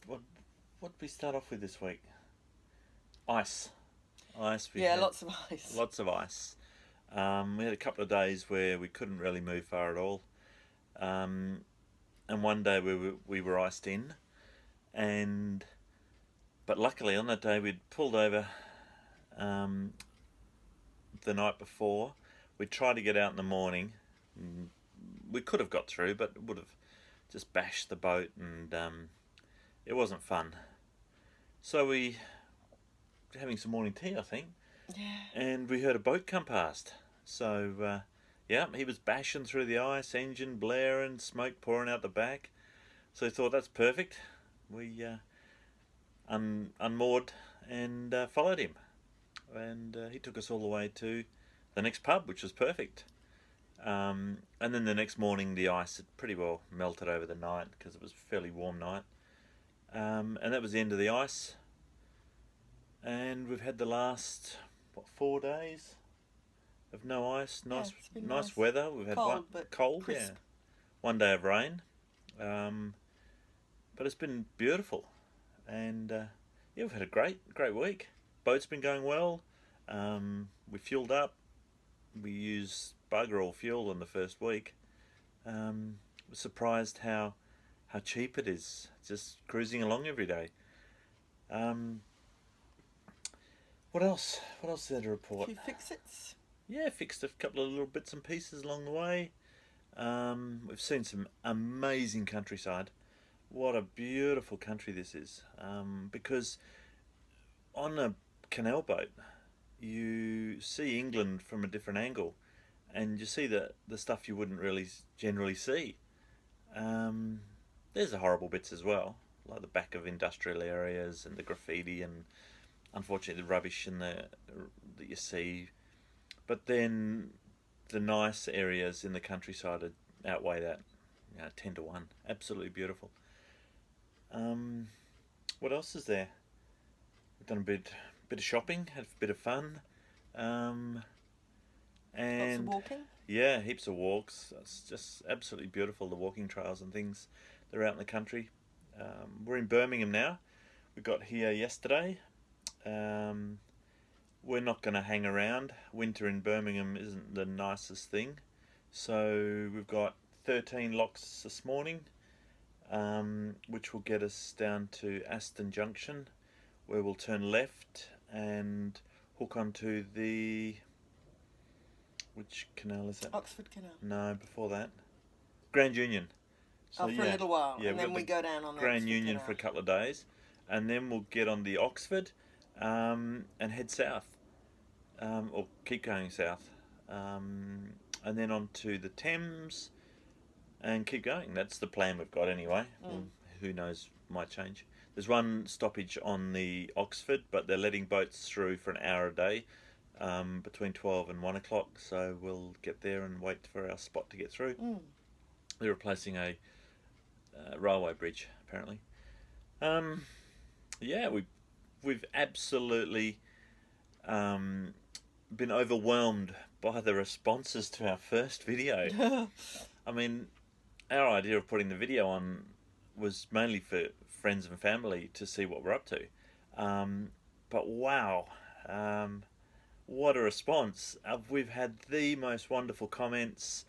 What did we start off with this week? Ice. Ice. Yeah, lots of ice. Lots of ice. We had a couple of days where we couldn't really move far at all. Um, and one day we were iced in, and but luckily on that day we'd pulled over um, the night before. We tried to get out in the morning. We could have got through, but it would have just bashed the boat, and it wasn't fun. So we were having some morning tea, I think, Yeah. and we heard a boat come past. So yeah, he was bashing through the ice, engine blaring, smoke pouring out the back. So we thought that's perfect. We unmoored and followed him, and he took us all the way to the next pub, which was perfect. And then the next morning, the ice had pretty well melted over the night because it was a fairly warm night. And that was the end of the ice. And we've had the last 4 days of no ice. Nice, it's been nice nice. weather. We've had Cold, but cold, crisp. yeah. One day of rain, but it's been beautiful, and yeah, we've had a great week. Boat's been going well. We fueled up. We used bugger all fuel in the first week. Was surprised how cheap it is. Just cruising along every day. What else? What else is there to A report? few fix-its. Yeah, fixed a couple of little bits and pieces along the way. We've seen some amazing countryside. What a beautiful country this is. Because on a canal boat, you see England from a different angle, and you see the stuff you wouldn't really generally see. There's the horrible bits as well, like the back of industrial areas and the graffiti and unfortunately the rubbish that you see. But then the nice areas in the countryside outweigh that, 10 to 1. Absolutely beautiful. What else is there? We've done a bit of shopping, had a bit of fun, and Lots of walking. yeah, heaps of walks. It's just absolutely beautiful, the walking trails and things that are out in the country. We're in Birmingham now. We got here yesterday. We're not going to hang around. Winter in Birmingham isn't the nicest thing. So we've got 13 locks this morning, which will get us down to Aston Junction, where we'll turn left and hook onto the... Which canal is that? Oxford Canal. No, before that. Grand Union. So for a little while, and then we go down on the Grand Oxford Union Canal. for a couple of days, and then we'll get on the Oxford and head south, or keep going south, and then on to the Thames and keep going. That's the plan we've got anyway. Who knows, might change. There's one stoppage on the Oxford, but they're letting boats through for an hour a day, between 12 and 1 o'clock, so we'll get there and wait for our spot to get through. They're replacing a railway bridge, apparently. Yeah, we've absolutely been overwhelmed by the responses to our first video. I mean, our idea of putting the video on was mainly for friends and family to see what we're up to. But wow, what a response. We've had the most wonderful comments.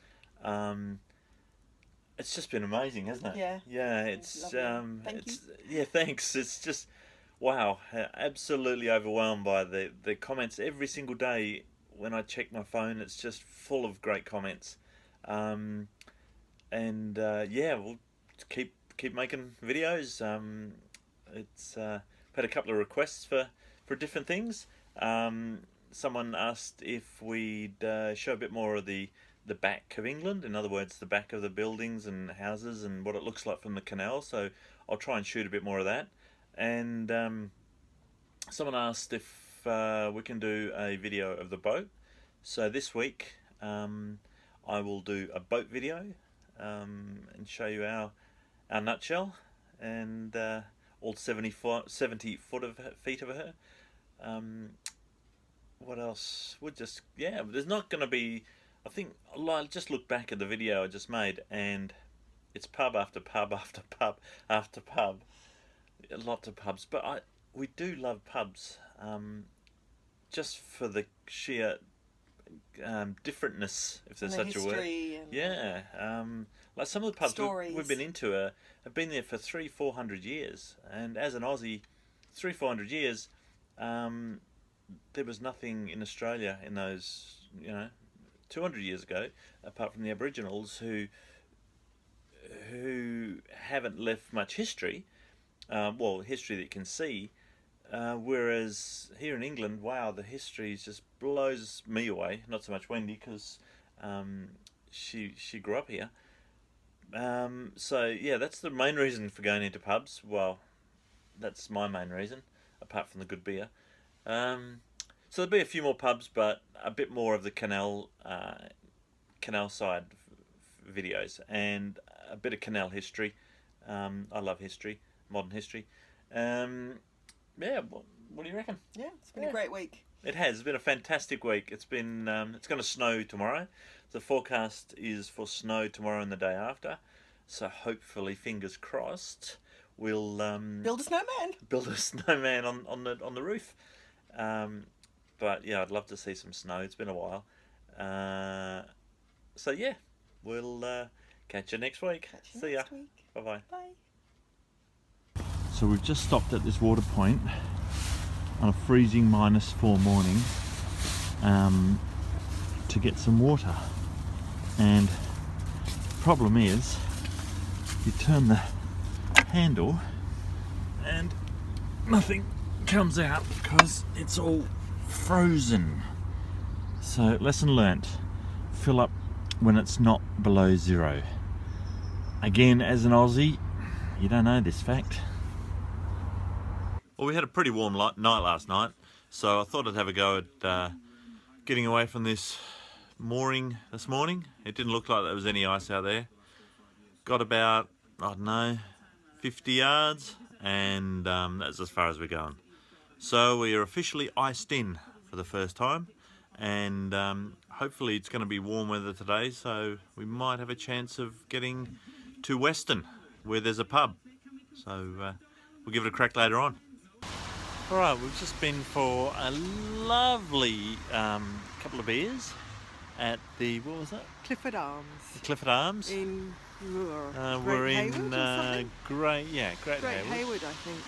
It's just been amazing, hasn't it? Yeah. Yeah, it's Thank you. yeah, thanks. It's just wow, absolutely overwhelmed by the comments every single day. When I check my phone, it's just full of great comments. And yeah, we'll keep making videos. It's had a couple of requests for different things. Someone asked if we'd show a bit more of the back of England, in other words, the back of the buildings and houses and what it looks like from the canal. So I'll try and shoot a bit more of that. And someone asked if we can do a video of the boat. So this week I will do a boat video and show you our nutshell and all 70 feet of her. What else? We're just, yeah, there's not going to be, I think, I'll just look back at the video I just made, and it's pub after pub after pub after pub. lots of pubs, but we do love pubs, just for the sheer differentness, if there's such a word. Yeah, like some of the pubs we've been into have been there for 300-400 years, and as an Aussie, 300-400 years, there was nothing in Australia in those, 200 years ago, apart from the Aboriginals who haven't left much history, history that you can see. Whereas here in England, wow, the history just blows me away. Not so much Wendy, because she grew up here. So yeah, that's the main reason for going into pubs. Well, that's my main reason, apart from the good beer. So there'll be a few more pubs, but a bit more of the canal side videos, and a bit of canal history. I love history, modern history. Yeah, what do you reckon? Yeah, it's been a great week. It has. It's been a fantastic week. It's been. It's going to snow tomorrow. The forecast is for snow tomorrow and the day after. So hopefully, fingers crossed, we'll build a snowman. Build a snowman on the roof. But yeah, I'd love to see some snow. It's been a while. So yeah, we'll catch you next week. See ya. Bye-bye. Bye. So we've just stopped at this water point on a freezing -4 morning to get some water, and the problem is you turn the handle and nothing comes out because it's all frozen. So lesson learnt, fill up when it's not below 0. Again, as an Aussie, you don't know this fact. Well, we had a pretty warm night last night, so I thought I'd have a go at getting away from this mooring this morning. It didn't look like there was any ice out there. Got about, I don't know, 50 yards, and that's as far as we're going. So we are officially iced in for the first time, and hopefully it's going to be warm weather today, so we might have a chance of getting to Western, where there's a pub. So we'll give it a crack later on. Alright, we've just been for a lovely couple of beers at the, what was that? Clifford Arms. The Clifford Arms. In we're in Great Haywood, I think.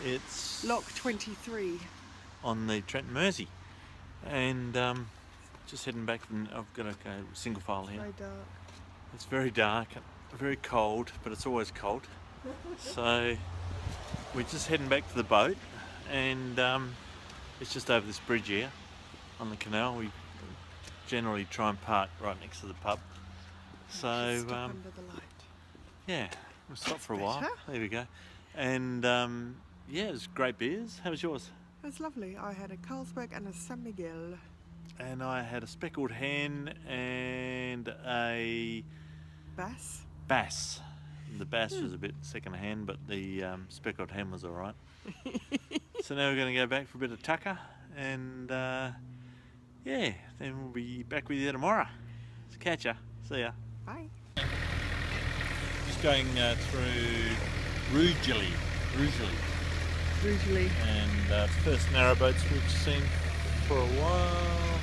It's Lock 23 on the Trent Mersey, and just heading back from. I've got to go single file here. Very dark. It's very dark, very cold, but it's always cold. So we're just heading back to the boat, and it's just over this bridge here on the canal. We generally try and park right next to the pub. So under the light. Yeah, we'll stop for a while. There we go. And yeah, it was great beers. How was yours? It was lovely. I had a Carlsberg and a San Miguel. And I had a speckled hen and a bass. The bass was a bit second hand, but the speckled hen was all right. So now we're going to go back for a bit of tucker, and yeah, then we'll be back with you tomorrow. So catch ya. See ya. Bye. Just going through Rugeley. And the first narrowboats we've seen for a while.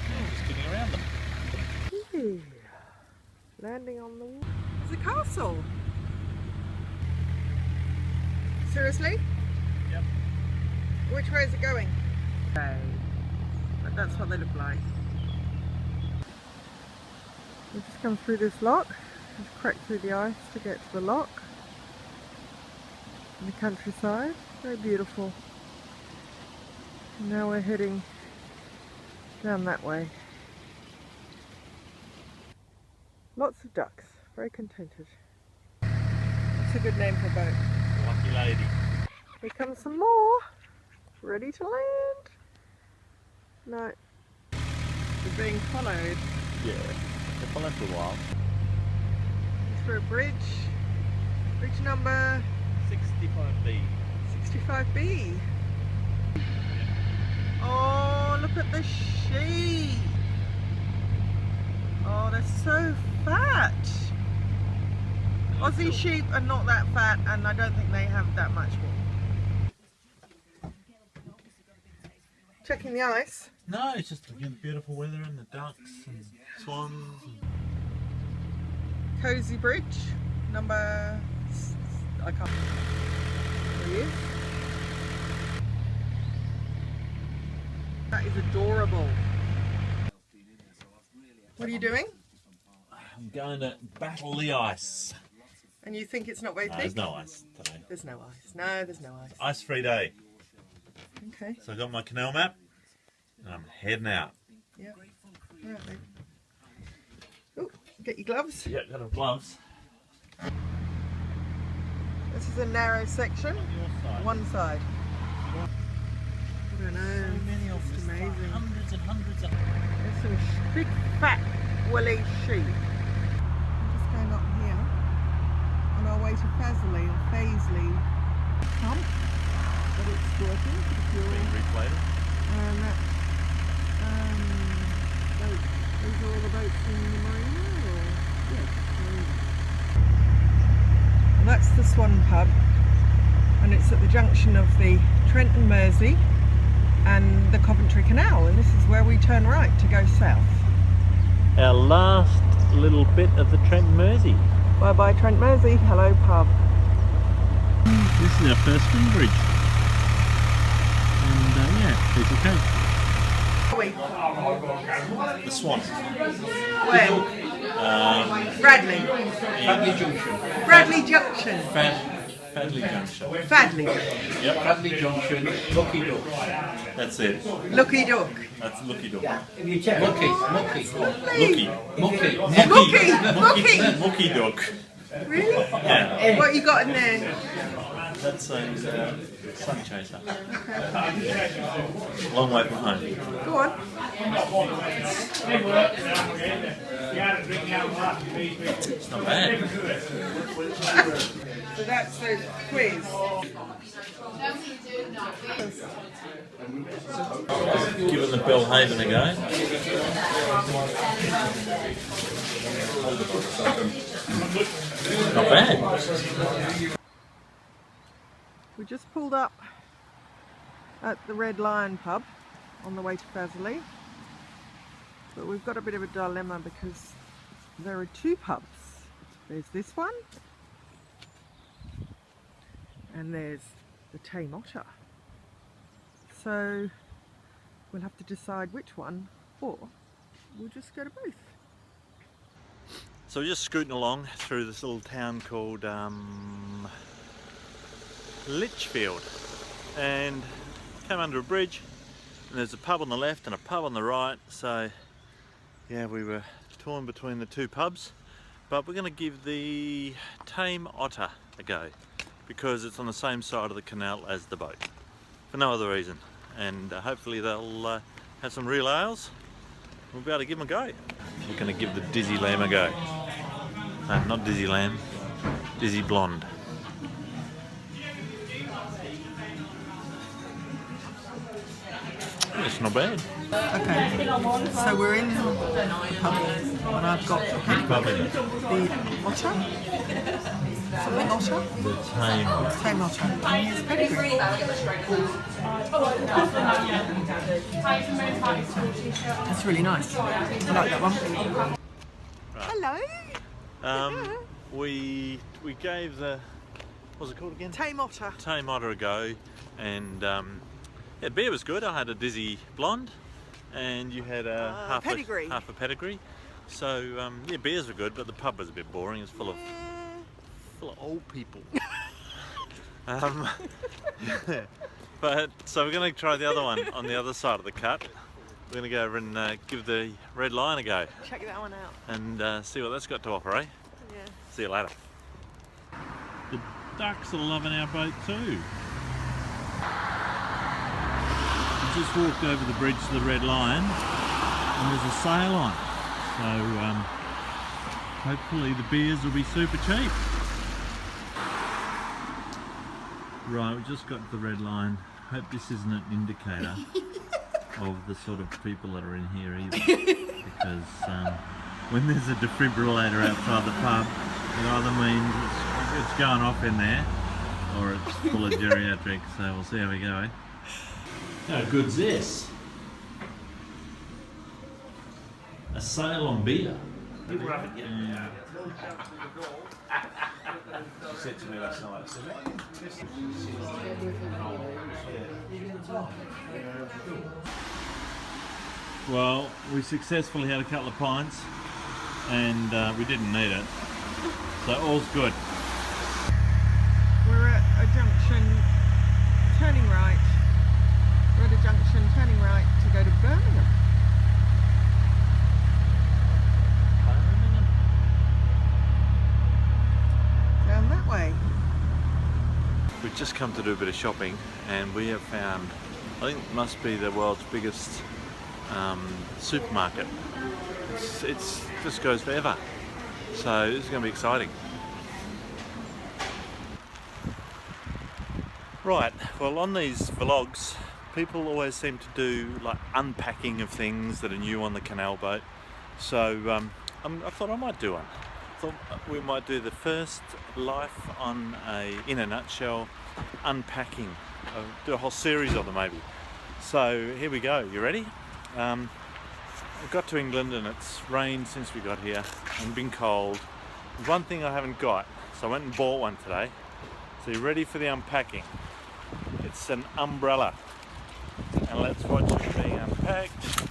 Yeah, just getting around them. Ooh. Landing on the water. There's a castle. Seriously? Yep. Which way is it going? Okay. But that's what they look like. We've just come through this lock. We've cracked through the ice to get to the lock. In the countryside. Very beautiful. And now we're heading down that way. Lots of ducks. Very contented. That's a good name for a boat. Lucky lady. Here comes some more. Ready to land. No. We're being followed. Yeah, they're following for a while. It's for a bridge. Bridge number 65B. 65B. Oh, look at the sheep. Oh, they're so fat. Aussie sheep are not that fat, and I don't think they have that much wool. Checking the ice. No, it's just again beautiful weather and the ducks and swans. Cosy Bridge, number... I can't... There he is. That is adorable. What are you doing? I'm going to battle the ice. And you think it's not very thick? There's no ice today. There's no ice. No, there's no ice. Ice-free day. Okay. So I've got my canal map and I'm heading out. Yeah. Right, then. Oh, get your gloves. Yeah, got our gloves. This is a narrow section. On your side. One side. I don't know. So many of It's them. amazing. Hundreds and hundreds of... There's some big, fat, woolly sheep. I'm just going up here on our way to Fasley or Paisley pump, but it's working for the fuel. Being replayed. And that boat, these are all the boats in the marina, or yes, marina. And that's the Swan pub, and it's at the junction of the Trent and Mersey and the Coventry Canal, and this is where we turn right to go south. Our last little bit of the Trent and Mersey. Bye bye Trent Mersey, hello pub. This is our first spring bridge. And yeah, piece of cake. The Swan. Where? Bradley. Fadley Junction. Bradley Junction. Fadley Junction. Fadley. Yep. Fadley Junction, Lucky Duck. That's it. Lucky Duck. That's Lucky Duck. Mucky. Mucky. Mucky Duck. Really? Yeah. What you got in there? That's a sun chaser. Long way from home. Go on. It's not bad. So that's the quiz. Giving the Belhaven a go. Not bad. We just pulled up at the Red Lion pub on the way to Fasley, but we've got a bit of a dilemma because there are two pubs. There's this one and there's the Tame Otter. So we'll have to decide which one, or we'll just go to both. So we're just scooting along through this little town called Litchfield, and came under a bridge, and there's a pub on the left and a pub on the right. So yeah, we were torn between the two pubs, but we're going to give the Tame Otter a go because it's on the same side of the canal as the boat, for no other reason, and hopefully they'll have some real ales. We'll be able to give them a go. We're going to give the Dizzy Lamb a go. No, not Dizzy Lamb, Dizzy Blonde. It's not bad. Okay, so we're in the pub and I've got the otter, something otter? The Tame. Tame otter. And here's pedigree. That's really nice. I like that one. Right. Hello. We gave the, what's it called again? Tame otter. Tame Otter a go, and yeah, beer was good. I had a Dizzy Blonde, and you had a half a pedigree. So yeah, beers were good, but the pub was a bit boring. It was full of old people. But so we're going to try the other one on the other side of the cut. We're going to go over and give the Red Lion a go. Check that one out. And see what that's got to offer, eh? Yeah. See you later. The ducks are loving our boat too. We just walked over the bridge to the Red Lion and there's a sail on. So hopefully the beers will be super cheap. Right, we just got to the Red Lion. Hope this isn't an indicator of the sort of people that are in here either. Because when there's a defibrillator outside the pub, It either means it's going off in there, or it's full of geriatrics, so we'll see how we go, eh? How good's this? A sail on beer. You rub it, yeah. She said to me last night, well, we successfully had a couple of pints and we didn't need it, so all's good. We're at a junction, turning right. We're at a junction, turning right to go to Birmingham. Down that way. We've just come to do a bit of shopping and we have found, I think it must be the world's biggest supermarket. It's just goes forever. So this is going to be exciting. Right, well on these vlogs, people always seem to do like unpacking of things that are new on the canal boat. So I thought I might do one. Thought we might do the first life on in a nutshell, unpacking. I'll do a whole series of them maybe. So here we go, you ready? We've got to England and it's rained since we got here and been cold. There's one thing I haven't got, so I went and bought one today. So you ready for the unpacking? It's an umbrella. And let's watch it being unpacked.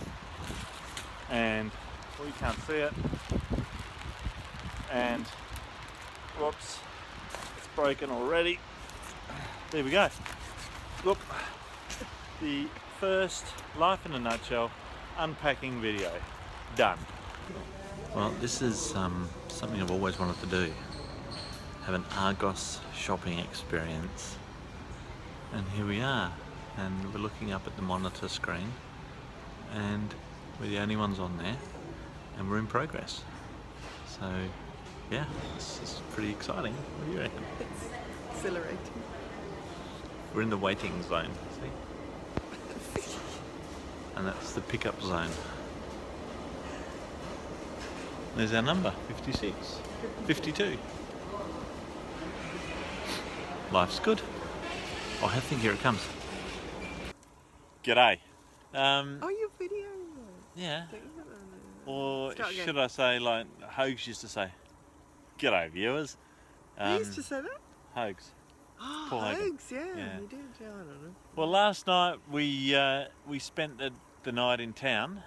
And well, you can't see it. And whoops, it's broken already. There we go. Look, the first life in a nutshell unpacking video done. Well, this is something I've always wanted to do. Have an Argos shopping experience. And here we are. And we're looking up at the monitor screen and we're the only ones on there and we're in progress. So yeah, this is pretty exciting. What do you reckon? It's exhilarating. We're in the waiting zone, see? And that's the pickup zone. There's our number, 56, 52. Life's good. Oh, I think here it comes. G'day. Oh, your video. Yeah. Don't you have Or Start again. should I say like Hogs used to say, "G'day viewers." You used to say that? Hogs. Oh, Paul Hogan. Hogs, yeah, Yeah. you did. Yeah, I don't know. Well, last night we spent the night in town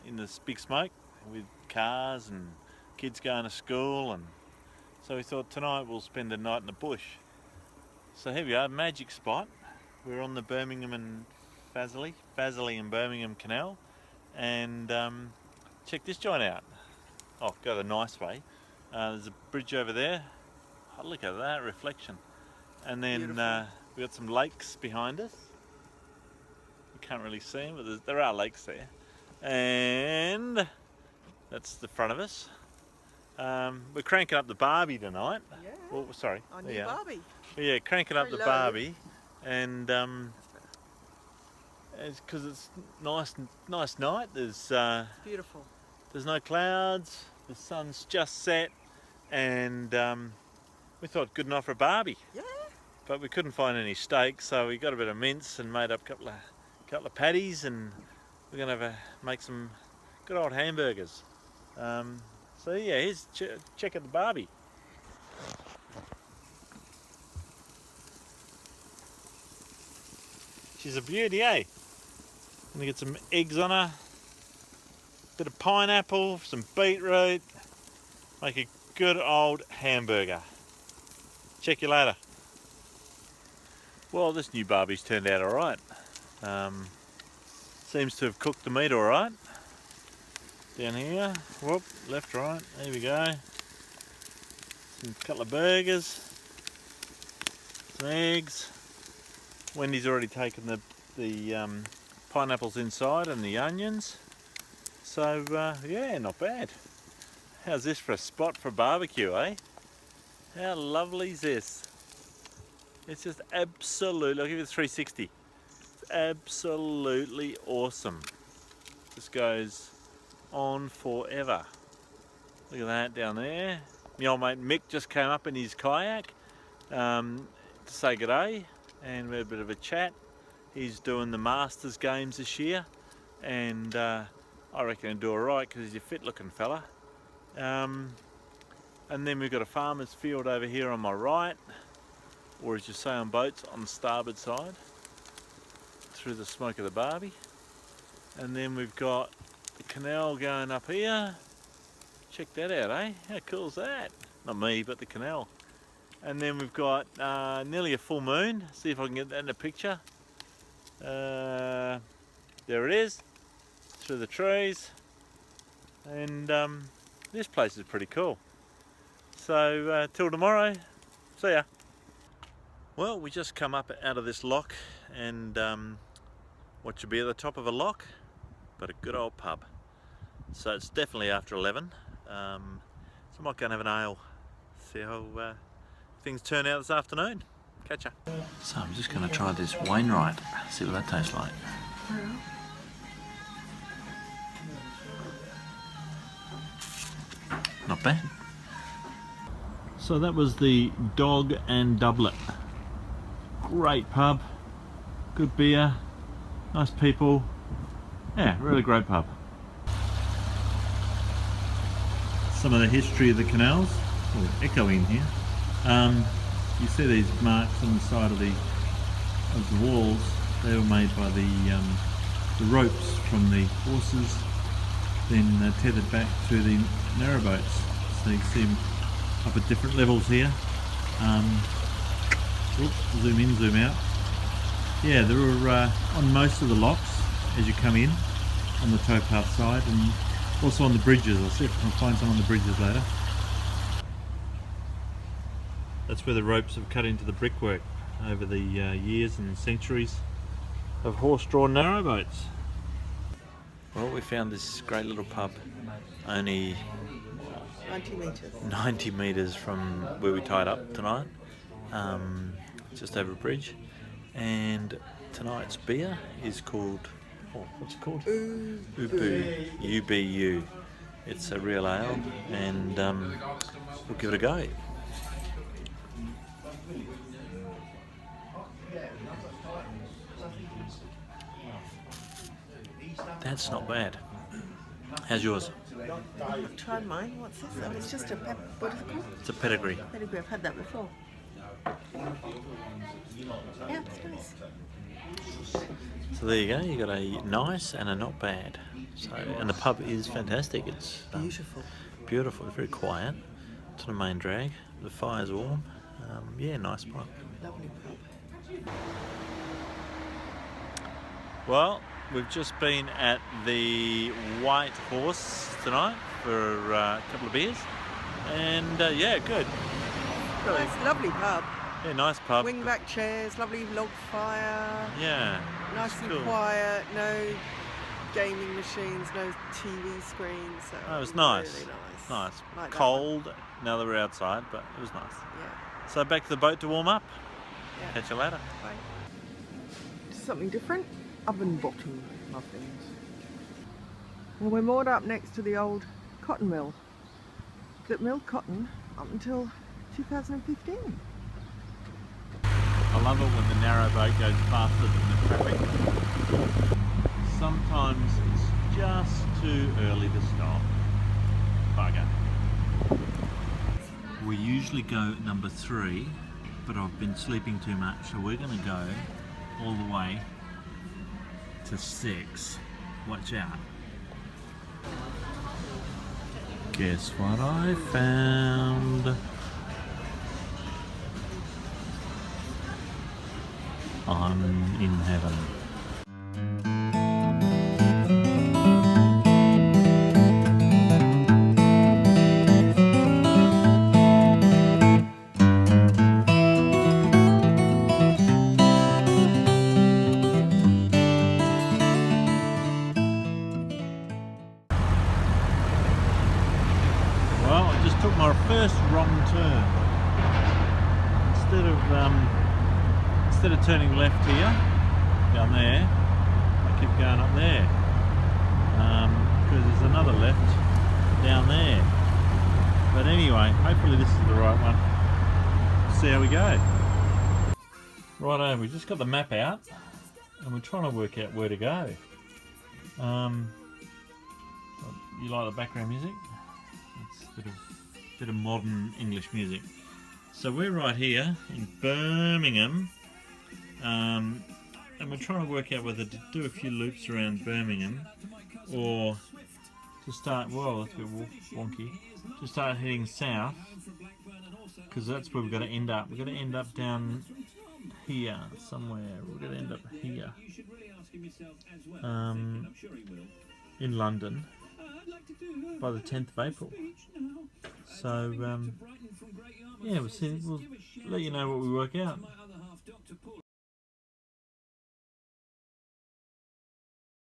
in this big smoke with cars and kids going to school, and so we thought tonight we'll spend the night in the bush. So here we are, magic spot. We're on the Birmingham and Fazeley and Birmingham Canal, and check this joint out. Oh, go the nice way. There's a bridge over there. Oh, look at that reflection. And then we got some lakes behind us. You can't really see them, but there are lakes there. And that's the front of us. We're cranking up the Barbie tonight. Yeah. Oh, sorry. Our There new you are. Barbie. Yeah, cranking up the Very low. Barbie, and it's because it's nice night. It's beautiful. There's no clouds. The sun's just set, and we thought good enough for a Barbie. Yeah. But we couldn't find any steaks, so we got a bit of mince and made up a couple of patties, and we're gonna make some good old hamburgers. So yeah, here's check out the Barbie. She's a beauty, eh? Gonna get some eggs on her, bit of pineapple, some beetroot, make a good old hamburger. Check you later. Well, this new Barbie's turned out alright. Seems to have cooked the meat alright. Down here, whoop, left, right, there we go. Some couple of burgers, some eggs. Wendy's already taken the pineapples inside and the onions. So yeah, not bad. How's this for a spot for a barbecue, eh? How lovely is this? It's just absolutely, I'll give it a 360. It's absolutely awesome. This goes on forever. Look at that down there. My old mate Mick just came up in his kayak to say good day, and we had a bit of a chat. He's doing the Masters games this year, and I reckon he'll do alright because he's a fit looking fella. And then we've got a farmer's field over here on my right, or as you say on boats, on the starboard side, through the smoke of the barbie. And then we've got the canal going up here. Check that out, eh? How cool is that? Not me, but the canal. And then we've got nearly a full moon. See if I can get that in the picture. There it is, through the trees. And this place is pretty cool. So till tomorrow, see ya. Well, we just come up out of this lock, and what should be at the top of a lock but a good old pub. So it's definitely after 11. So I might go and have an ale, see how things turn out this afternoon. Catch ya. So I'm just going to try this Wainwright, see what that tastes like. Not bad. So that was the Dog and Doublet. Great pub, good beer, nice people. Yeah, really great pub. Some of the history of the canals, echoing here. You see these marks on the side of the walls. They were made by the ropes from the horses, then tethered back to the narrowboats. So you can see them up at different levels here. Zoom in, zoom out. Yeah, there were on most of the locks as you come in, on the towpath side, and also on the bridges. I'll see if I can find some on the bridges later. That's where the ropes have cut into the brickwork over the years and centuries of horse-drawn narrowboats. Well, we found this great little pub, only 90 metres from where we tied up tonight, just over a bridge. And tonight's beer is called, what's it called? Ubu. UBU. It's a real ale, and we'll give it a go. That's not bad. How's yours? I've tried mine. What's this? Oh, it's just a what is it called? It's a pedigree. Pedigree. I've had that before. Yeah, it's nice. So there you go. You got a nice and a not bad. So, and the pub is fantastic. It's Beautiful. Beautiful. It's very quiet. It's on a main drag. The fire's warm. Yeah, nice pub. Lovely pub. Well, we've just been at the White Horse tonight for a couple of beers, and yeah, good. Really, Nice, lovely pub. yeah, nice pub. Wingback chairs, lovely log fire. Yeah, Nice it's and cool. quiet. No gaming machines, no TV screens. So Oh, it was nice. Really nice. Nice. Like that Cold. Now that we're outside, but it was nice. one. Yeah. So back to the boat to warm up. Yeah. Catch you later. Bye. Something different. Oven bottom muffins. Well, we're moored up next to the old cotton mill that milled cotton up until 2015. I love it when the narrowboat goes faster than the traffic. Sometimes it's just too early to stop. Bugger. We usually go at number 3, but I've been sleeping too much, so we're going to go all the way to 6. Watch out. Guess what I found? I'm in heaven. Well, I just took my first wrong turn. Instead of turning left here, down there, I keep going up there. Because there's another left down there. But anyway, hopefully this is the right one. See how we go. Righto, we just got the map out and we're trying to work out where to go. You like the background music? It's a bit of modern English music. So we're right here in Birmingham, and we're trying to work out whether to do a few loops around Birmingham or to start, well, that's a bit wonky, to start heading south, because that's where we've got to end up. We've got to end up down here somewhere. We're going to end up here in London by the 10th of April. So yeah, we'll let you know what we work out.